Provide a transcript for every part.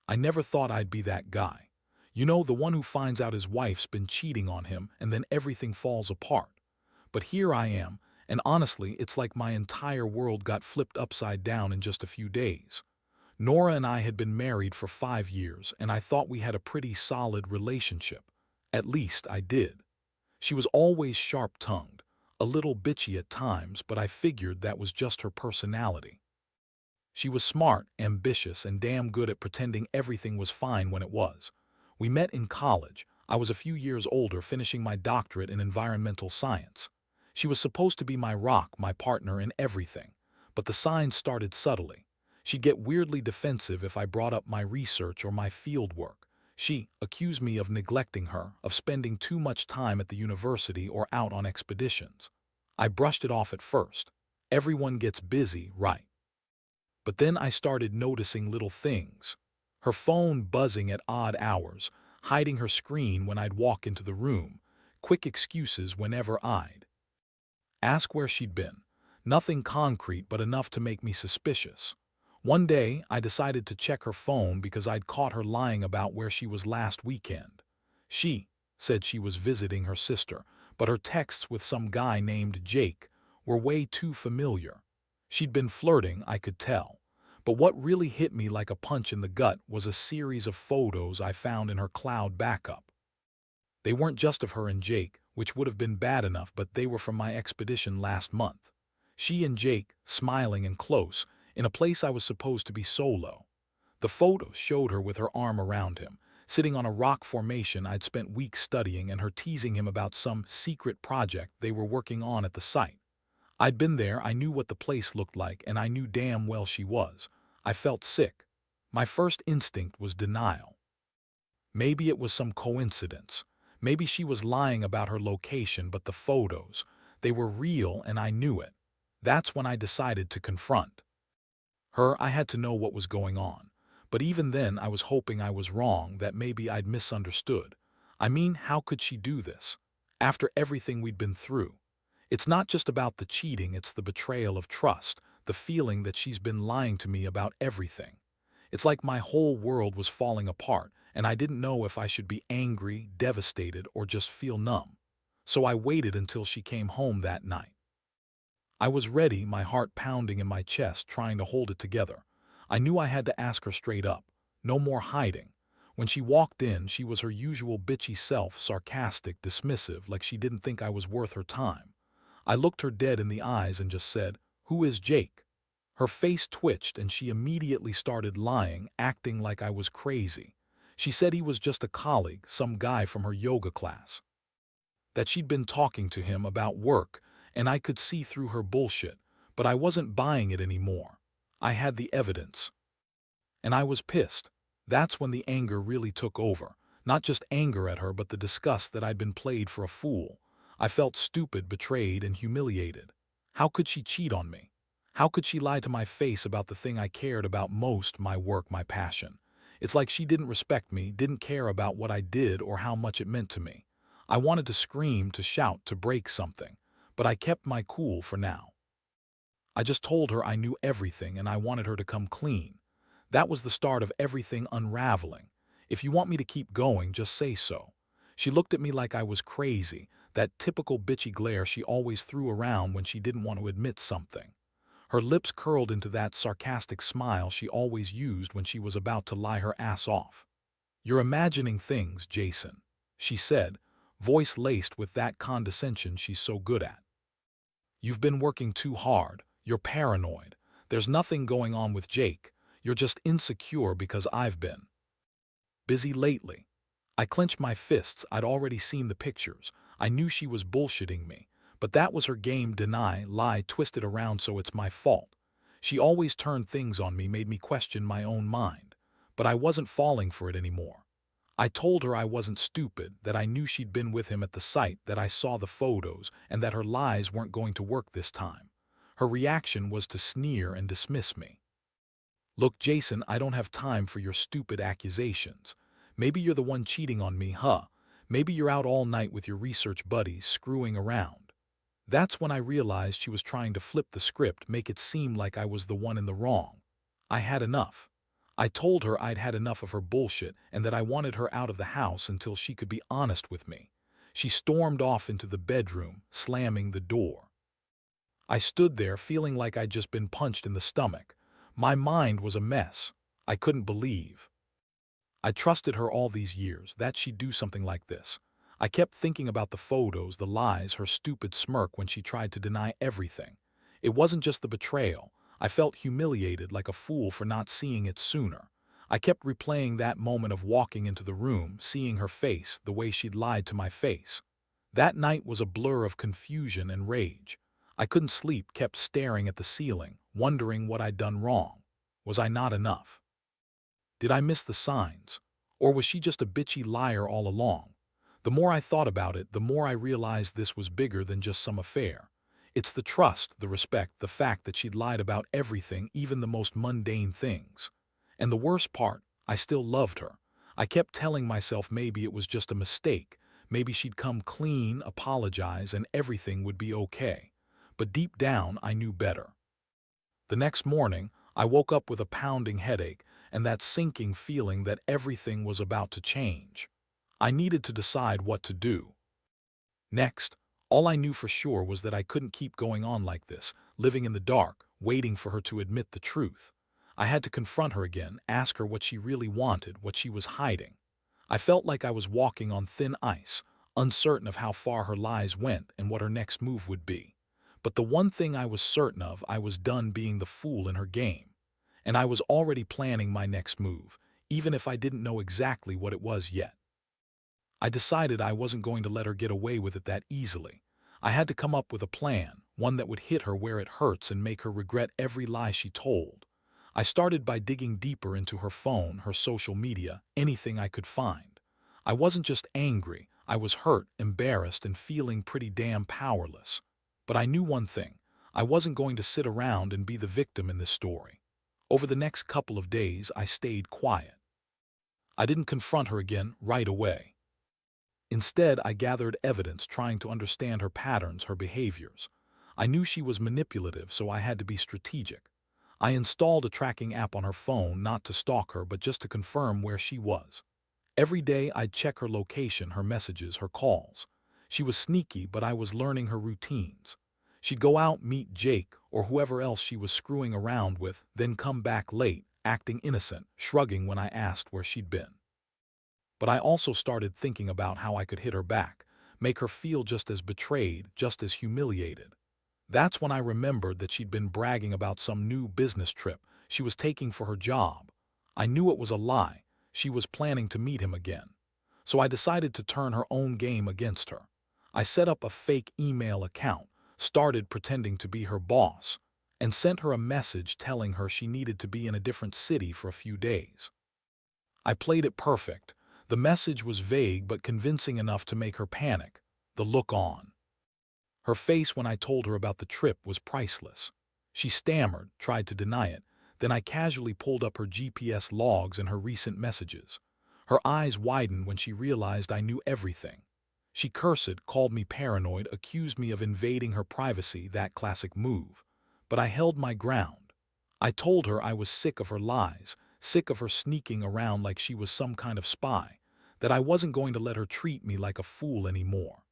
I never thought I'd be that guy. You know, the one who finds out his wife's been cheating on him and then everything falls apart. But here I am, and honestly, it's like my entire world got flipped upside down in just a few days. Nora and I had been married for 5 years, and I thought we had a pretty solid relationship. At least I did. She was always sharp-tongued, a little bitchy at times, but I figured that was just her personality. She was smart, ambitious, and damn good at pretending everything was fine when it was. We met in college. I was a few years older, finishing my doctorate in environmental science. She was supposed to be my rock, my partner in everything. But the signs started subtly. She'd get weirdly defensive if I brought up my research or my field work. She accused me of neglecting her, of spending too much time at the university or out on expeditions. I brushed it off at first. Everyone gets busy, right? But then I started noticing little things. Her phone buzzing at odd hours, hiding her screen when I'd walk into the room, quick excuses whenever I'd ask where she'd been. Nothing concrete, but enough to make me suspicious. One day, I decided to check her phone because I'd caught her lying about where she was last weekend. She said she was visiting her sister, but her texts with some guy named Jake were way too familiar. She'd been flirting, I could tell. But what really hit me like a punch in the gut was a series of photos I found in her cloud backup. They weren't just of her and Jake, which would have been bad enough, but they were from my expedition last month. She and Jake, smiling and close, in a place I was supposed to be solo. The photos showed her with her arm around him, sitting on a rock formation I'd spent weeks studying, and her teasing him about some secret project they were working on at the site. I'd been there, I knew what the place looked like, and I knew damn well she was. I felt sick. My first instinct was denial. Maybe it was some coincidence. Maybe she was lying about her location, but the photos, they were real and I knew it. That's when I decided to confront her. I had to know what was going on. But even then, I was hoping I was wrong, that maybe I'd misunderstood. I mean, how could she do this? After everything we'd been through. It's not just about the cheating, it's the betrayal of trust, the feeling that she's been lying to me about everything. It's like my whole world was falling apart, and I didn't know if I should be angry, devastated, or just feel numb. So I waited until she came home that night. I was ready, my heart pounding in my chest, trying to hold it together. I knew I had to ask her straight up. No more hiding. When she walked in, she was her usual bitchy self, sarcastic, dismissive, like she didn't think I was worth her time. I looked her dead in the eyes and just said, "Who is Jake?" Her face twitched and she immediately started lying, acting like I was crazy. She said he was just a colleague, some guy from her yoga class. That she'd been talking to him about work, and I could see through her bullshit, but I wasn't buying it anymore. I had the evidence. And I was pissed. That's when the anger really took over. Not just anger at her, but the disgust that I'd been played for a fool. I felt stupid, betrayed, and humiliated. How could she cheat on me? How could she lie to my face about the thing I cared about most, my work, my passion? It's like she didn't respect me, didn't care about what I did or how much it meant to me. I wanted to scream, to shout, to break something, but I kept my cool for now. I just told her I knew everything and I wanted her to come clean. That was the start of everything unraveling. If you want me to keep going, just say so. She looked at me like I was crazy, that typical bitchy glare she always threw around when she didn't want to admit something. Her lips curled into that sarcastic smile she always used when she was about to lie her ass off. "You're imagining things, Jason," she said, voice laced with that condescension she's so good at. "You've been working too hard. You're paranoid. There's nothing going on with Jake. You're just insecure because I've been busy lately." I clenched my fists. I'd already seen the pictures. I knew she was bullshitting me. But that was her game, deny, lie, twist it around so it's my fault. She always turned things on me, made me question my own mind. But I wasn't falling for it anymore. I told her I wasn't stupid, that I knew she'd been with him at the site, that I saw the photos, and that her lies weren't going to work this time. Her reaction was to sneer and dismiss me. "Look, Jason, I don't have time for your stupid accusations. Maybe you're the one cheating on me, huh? Maybe you're out all night with your research buddies, screwing around." That's when I realized she was trying to flip the script, make it seem like I was the one in the wrong. I had enough. I told her I'd had enough of her bullshit and that I wanted her out of the house until she could be honest with me. She stormed off into the bedroom, slamming the door. I stood there feeling like I'd just been punched in the stomach. My mind was a mess. I couldn't believe I trusted her all these years, that she'd do something like this. I kept thinking about the photos, the lies, her stupid smirk when she tried to deny everything. It wasn't just the betrayal. I felt humiliated like a fool for not seeing it sooner. I kept replaying that moment of walking into the room, seeing her face, the way she'd lied to my face. That night was a blur of confusion and rage. I couldn't sleep, kept staring at the ceiling, wondering what I'd done wrong. Was I not enough? Did I miss the signs? Or was she just a bitchy liar all along? The more I thought about it, the more I realized this was bigger than just some affair. It's the trust, the respect, the fact that she'd lied about everything, even the most mundane things. And the worst part, I still loved her. I kept telling myself maybe it was just a mistake. Maybe she'd come clean, apologize, and everything would be okay. But deep down, I knew better. The next morning, I woke up with a pounding headache and that sinking feeling that everything was about to change. I needed to decide what to do. Next, all I knew for sure was that I couldn't keep going on like this, living in the dark, waiting for her to admit the truth. I had to confront her again, ask her what she really wanted, what she was hiding. I felt like I was walking on thin ice, uncertain of how far her lies went and what her next move would be. But the one thing I was certain of, I was done being the fool in her game. And I was already planning my next move, even if I didn't know exactly what it was yet. I decided I wasn't going to let her get away with it that easily. I had to come up with a plan, one that would hit her where it hurts and make her regret every lie she told. I started by digging deeper into her phone, her social media, anything I could find. I wasn't just angry, I was hurt, embarrassed, and feeling pretty damn powerless. But I knew one thing, I wasn't going to sit around and be the victim in this story. Over the next couple of days, I stayed quiet. I didn't confront her again right away. Instead, I gathered evidence, trying to understand her patterns, her behaviors. I knew she was manipulative, so I had to be strategic. I installed a tracking app on her phone, not to stalk her, but just to confirm where she was. Every day, I'd check her location, her messages, her calls. She was sneaky, but I was learning her routines. She'd go out, meet Jake, or whoever else she was screwing around with, then come back late, acting innocent, shrugging when I asked where she'd been. But I also started thinking about how I could hit her back, make her feel just as betrayed, just as humiliated. That's when I remembered that she'd been bragging about some new business trip she was taking for her job. I knew it was a lie. She was planning to meet him again. So I decided to turn her own game against her. I set up a fake email account, started pretending to be her boss, and sent her a message telling her she needed to be in a different city for a few days. I played it perfect. The message was vague but convincing enough to make her panic. The look on her face when I told her about the trip was priceless. She stammered, tried to deny it, then I casually pulled up her GPS logs and her recent messages. Her eyes widened when she realized I knew everything. She cursed, called me paranoid, accused me of invading her privacy, that classic move. But I held my ground. I told her I was sick of her lies, sick of her sneaking around like she was some kind of spy, that I wasn't going to let her treat me like a fool anymore.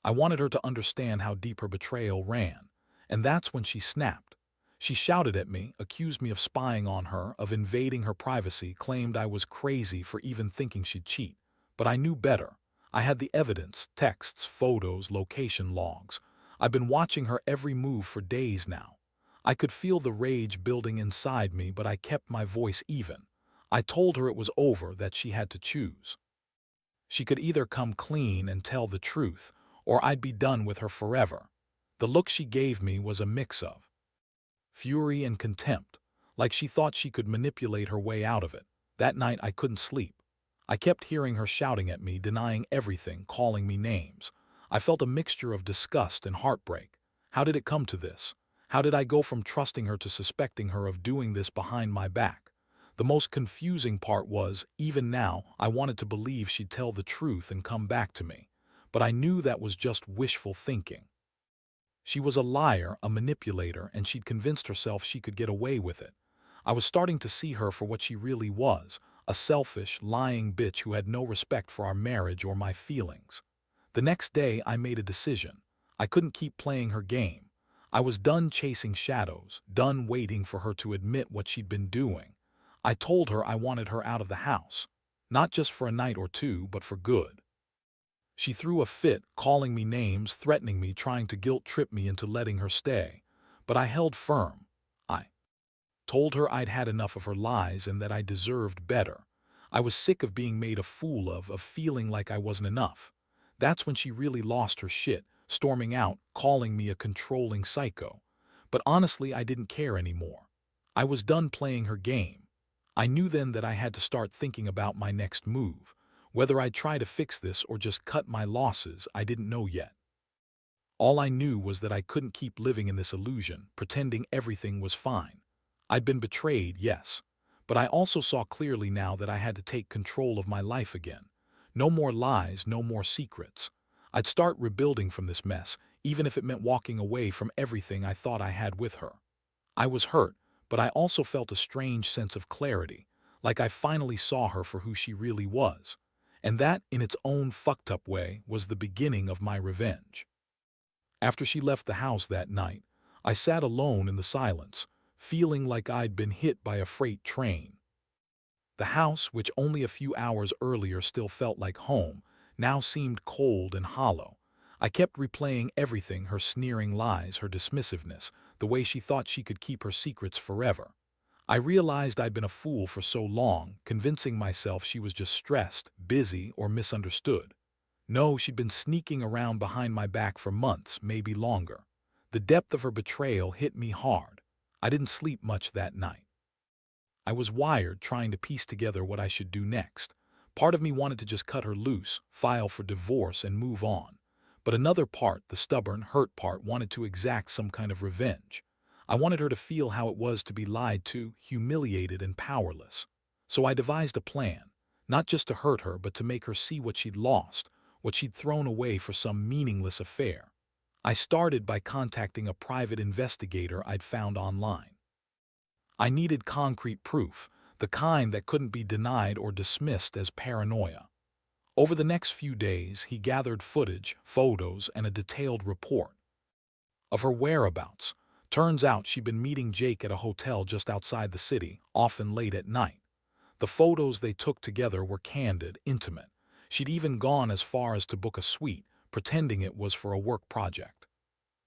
I wanted her to understand how deep her betrayal ran, and that's when she snapped. She shouted at me, accused me of spying on her, of invading her privacy, claimed I was crazy for even thinking she'd cheat. But I knew better. I had the evidence, texts, photos, location logs. I've been watching her every move for days now. I could feel the rage building inside me, but I kept my voice even. I told her it was over, that she had to choose. She could either come clean and tell the truth, or I'd be done with her forever. The look she gave me was a mix of fury and contempt, like she thought she could manipulate her way out of it. That night I couldn't sleep. I kept hearing her shouting at me, denying everything, calling me names. I felt a mixture of disgust and heartbreak. How did it come to this? How did I go from trusting her to suspecting her of doing this behind my back? The most confusing part was, even now, I wanted to believe she'd tell the truth and come back to me. But I knew that was just wishful thinking. She was a liar, a manipulator, and she'd convinced herself she could get away with it. I was starting to see her for what she really was, a selfish, lying bitch who had no respect for our marriage or my feelings. The next day, I made a decision. I couldn't keep playing her game. I was done chasing shadows, done waiting for her to admit what she'd been doing. I told her I wanted her out of the house, not just for a night or two, but for good. She threw a fit, calling me names, threatening me, trying to guilt-trip me into letting her stay. But I held firm. I told her I'd had enough of her lies and that I deserved better. I was sick of being made a fool of feeling like I wasn't enough. That's when she really lost her shit, storming out, calling me a controlling psycho. But honestly, I didn't care anymore. I was done playing her game. I knew then that I had to start thinking about my next move. Whether I'd try to fix this or just cut my losses, I didn't know yet. All I knew was that I couldn't keep living in this illusion, pretending everything was fine. I'd been betrayed, yes, but I also saw clearly now that I had to take control of my life again. No more lies, no more secrets. I'd start rebuilding from this mess, even if it meant walking away from everything I thought I had with her. I was hurt, but I also felt a strange sense of clarity, like I finally saw her for who she really was. And that, in its own fucked-up way, was the beginning of my revenge. After she left the house that night, I sat alone in the silence, feeling like I'd been hit by a freight train. The house, which only a few hours earlier still felt like home, now seemed cold and hollow. I kept replaying everything, her sneering lies, her dismissiveness, the way she thought she could keep her secrets forever. I realized I'd been a fool for so long, convincing myself she was just stressed, busy, or misunderstood. No, she'd been sneaking around behind my back for months, maybe longer. The depth of her betrayal hit me hard. I didn't sleep much that night. I was wired, trying to piece together what I should do next. Part of me wanted to just cut her loose, file for divorce, and move on. But another part, the stubborn, hurt part, wanted to exact some kind of revenge. I wanted her to feel how it was to be lied to, humiliated, and powerless. So I devised a plan, not just to hurt her, but to make her see what she'd lost, what she'd thrown away for some meaningless affair. I started by contacting a private investigator I'd found online. I needed concrete proof, the kind that couldn't be denied or dismissed as paranoia. Over the next few days, he gathered footage, photos, and a detailed report of her whereabouts. Turns out she'd been meeting Jake at a hotel just outside the city, often late at night. The photos they took together were candid, intimate. She'd even gone as far as to book a suite, pretending it was for a work project.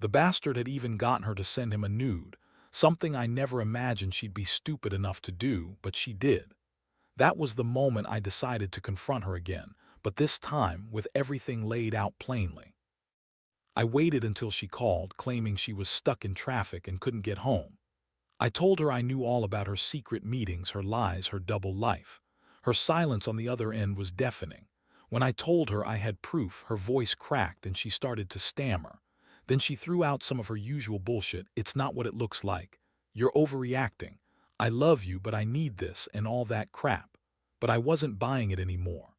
The bastard had even gotten her to send him a nude, something I never imagined she'd be stupid enough to do, but she did. That was the moment I decided to confront her again, but this time with everything laid out plainly. I waited until she called, claiming she was stuck in traffic and couldn't get home. I told her I knew all about her secret meetings, her lies, her double life. Her silence on the other end was deafening. When I told her I had proof, her voice cracked and she started to stammer. Then she threw out some of her usual bullshit. It's not what it looks like. You're overreacting. I love you, but I need this and all that crap. But I wasn't buying it anymore.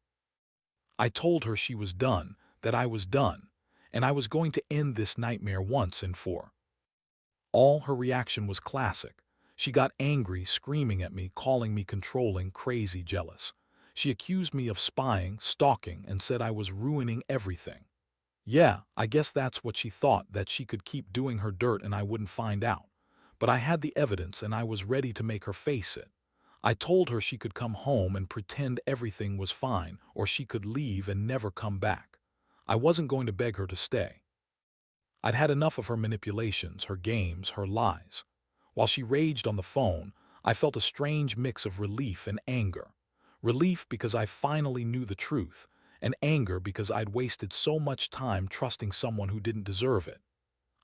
I told her she was done, that I was done, and I was going to end this nightmare once and for all. Her reaction was classic. She got angry, screaming at me, calling me controlling, crazy, jealous. She accused me of spying, stalking, and said I was ruining everything. Yeah, I guess that's what she thought, that she could keep doing her dirt and I wouldn't find out. But I had the evidence and I was ready to make her face it. I told her she could come home and pretend everything was fine, or she could leave and never come back. I wasn't going to beg her to stay. I'd had enough of her manipulations, her games, her lies. While she raged on the phone, I felt a strange mix of relief and anger. Relief because I finally knew the truth, and anger because I'd wasted so much time trusting someone who didn't deserve it.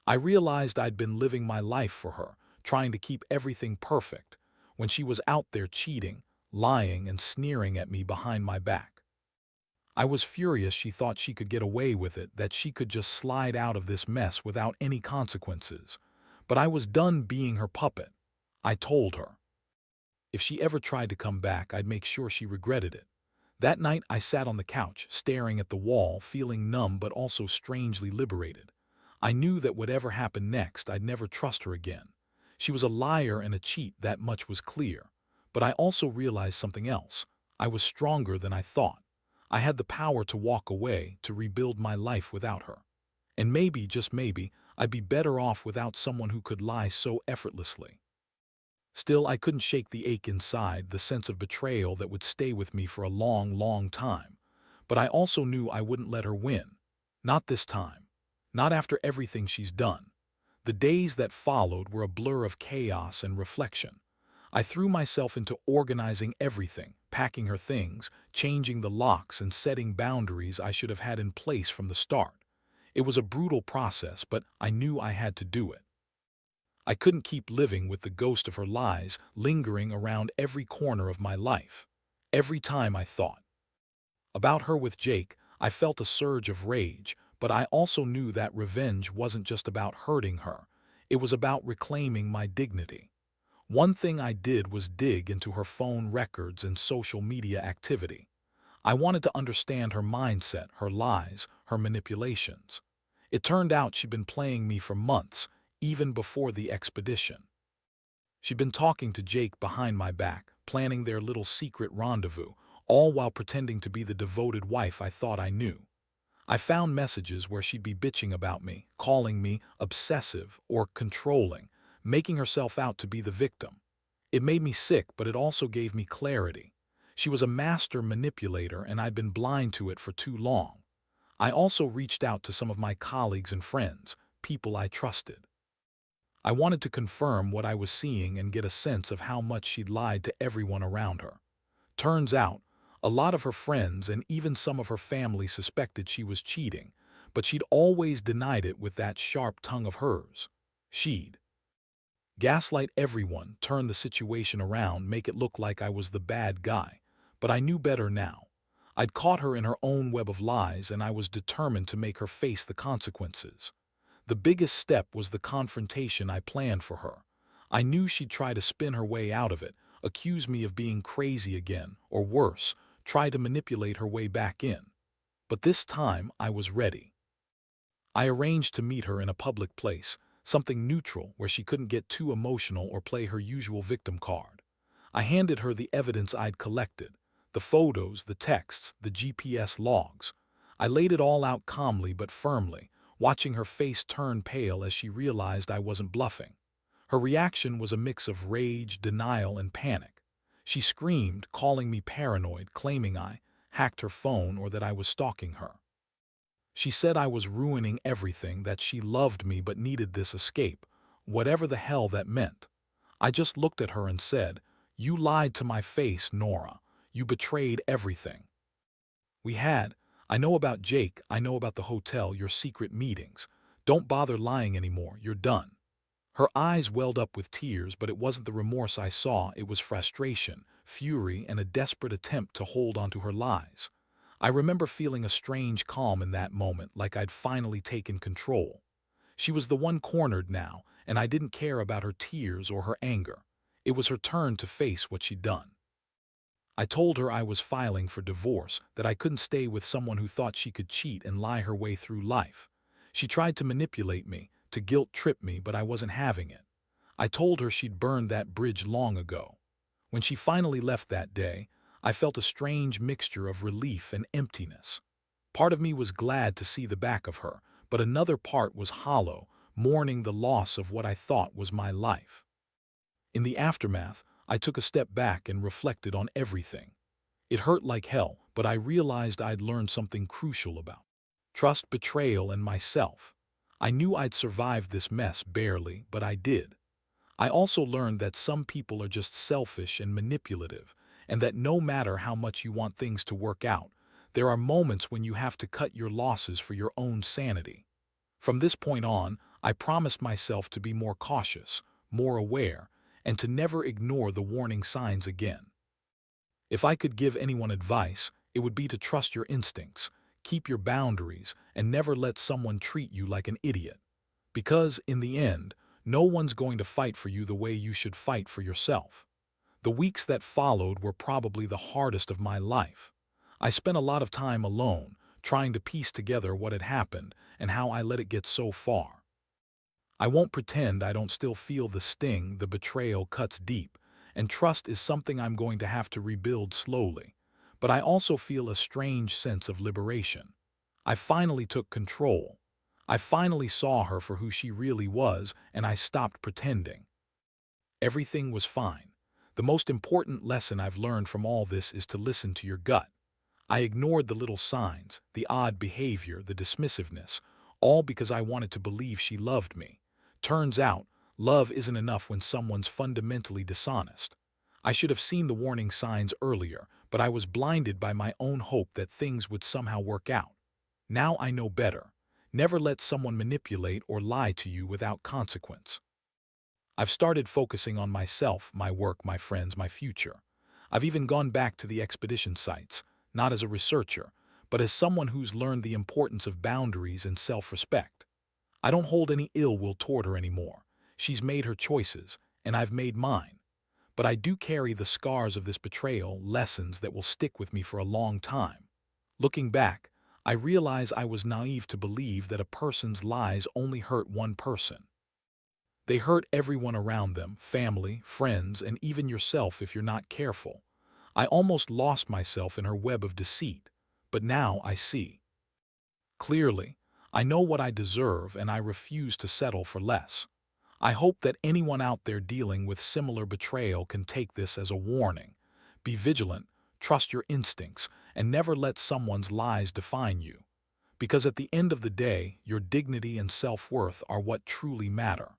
I realized I'd been living my life for her, trying to keep everything perfect, when she was out there cheating, lying, and sneering at me behind my back. I was furious she thought she could get away with it, that she could just slide out of this mess without any consequences. But I was done being her puppet. I told her if she ever tried to come back, I'd make sure she regretted it. That night, I sat on the couch, staring at the wall, feeling numb but also strangely liberated. I knew that whatever happened next, I'd never trust her again. She was a liar and a cheat, that much was clear. But I also realized something else. I was stronger than I thought. I had the power to walk away, to rebuild my life without her. And maybe, just maybe, I'd be better off without someone who could lie so effortlessly. Still, I couldn't shake the ache inside, the sense of betrayal that would stay with me for a long, long time. But I also knew I wouldn't let her win. Not this time. Not after everything she's done. The days that followed were a blur of chaos and reflection. I threw myself into organizing everything, packing her things, changing the locks, and setting boundaries I should have had in place from the start. It was a brutal process, but I knew I had to do it. I couldn't keep living with the ghost of her lies lingering around every corner of my life. Every time I thought about her with Jake, I felt a surge of rage, but I also knew that revenge wasn't just about hurting her. It was about reclaiming my dignity. One thing I did was dig into her phone records and social media activity. I wanted to understand her mindset, her lies, her manipulations. It turned out she'd been playing me for months, even before the expedition. She'd been talking to Jake behind my back, planning their little secret rendezvous, all while pretending to be the devoted wife I thought I knew. I found messages where she'd be bitching about me, calling me obsessive or controlling, making herself out to be the victim. It made me sick, but it also gave me clarity. She was a master manipulator, and I'd been blind to it for too long. I also reached out to some of my colleagues and friends, people I trusted. I wanted to confirm what I was seeing and get a sense of how much she'd lied to everyone around her. Turns out, a lot of her friends and even some of her family suspected she was cheating, but she'd always denied it with that sharp tongue of hers. She'd gaslight everyone, turn the situation around, make it look like I was the bad guy. But I knew better now. I'd caught her in her own web of lies, and I was determined to make her face the consequences. The biggest step was the confrontation I planned for her. I knew she'd try to spin her way out of it, accuse me of being crazy again, or worse, try to manipulate her way back in. But this time I was ready. I arranged to meet her in a public place, something neutral where she couldn't get too emotional or play her usual victim card. I handed her the evidence I'd collected, the photos, the texts, the GPS logs. I laid it all out calmly but firmly, watching her face turn pale as she realized I wasn't bluffing. Her reaction was a mix of rage, denial, and panic. She screamed, calling me paranoid, claiming I hacked her phone or that I was stalking her. She said I was ruining everything, that she loved me but needed this escape, whatever the hell that meant. I just looked at her and said, "You lied to my face, Nora. You betrayed everything. We had. I know about Jake, I know about the hotel, your secret meetings. Don't bother lying anymore, you're done." Her eyes welled up with tears, but it wasn't the remorse I saw, it was frustration, fury, and a desperate attempt to hold onto her lies. I remember feeling a strange calm in that moment, like I'd finally taken control. She was the one cornered now, and I didn't care about her tears or her anger. It was her turn to face what she'd done. I told her I was filing for divorce, that I couldn't stay with someone who thought she could cheat and lie her way through life. She tried to manipulate me, to guilt-trip me, but I wasn't having it. I told her she'd burned that bridge long ago. When she finally left that day, I felt a strange mixture of relief and emptiness. Part of me was glad to see the back of her, but another part was hollow, mourning the loss of what I thought was my life. In the aftermath, I took a step back and reflected on everything. It hurt like hell, but I realized I'd learned something crucial about trust, betrayal, and myself. I knew I'd survived this mess barely, but I did. I also learned that some people are just selfish and manipulative, and that no matter how much you want things to work out, there are moments when you have to cut your losses for your own sanity. From this point on, I promised myself to be more cautious, more aware, and to never ignore the warning signs again. If I could give anyone advice, it would be to trust your instincts, keep your boundaries, and never let someone treat you like an idiot. Because, in the end, no one's going to fight for you the way you should fight for yourself. The weeks that followed were probably the hardest of my life. I spent a lot of time alone, trying to piece together what had happened and how I let it get so far. I won't pretend I don't still feel the sting. The betrayal cuts deep, and trust is something I'm going to have to rebuild slowly. But I also feel a strange sense of liberation. I finally took control. I finally saw her for who she really was, and I stopped pretending. Everything was fine. The most important lesson I've learned from all this is to listen to your gut. I ignored the little signs, the odd behavior, the dismissiveness, all because I wanted to believe she loved me. Turns out, love isn't enough when someone's fundamentally dishonest. I should have seen the warning signs earlier, but I was blinded by my own hope that things would somehow work out. Now I know better. Never let someone manipulate or lie to you without consequence. I've started focusing on myself, my work, my friends, my future. I've even gone back to the expedition sites, not as a researcher, but as someone who's learned the importance of boundaries and self-respect. I don't hold any ill will toward her anymore. She's made her choices, and I've made mine. But I do carry the scars of this betrayal, lessons that will stick with me for a long time. Looking back, I realize I was naive to believe that a person's lies only hurt one person. They hurt everyone around them, family, friends, and even yourself if you're not careful. I almost lost myself in her web of deceit, but now I see. Clearly, I know what I deserve and I refuse to settle for less. I hope that anyone out there dealing with similar betrayal can take this as a warning. Be vigilant, trust your instincts, and never let someone's lies define you. Because at the end of the day, your dignity and self-worth are what truly matter.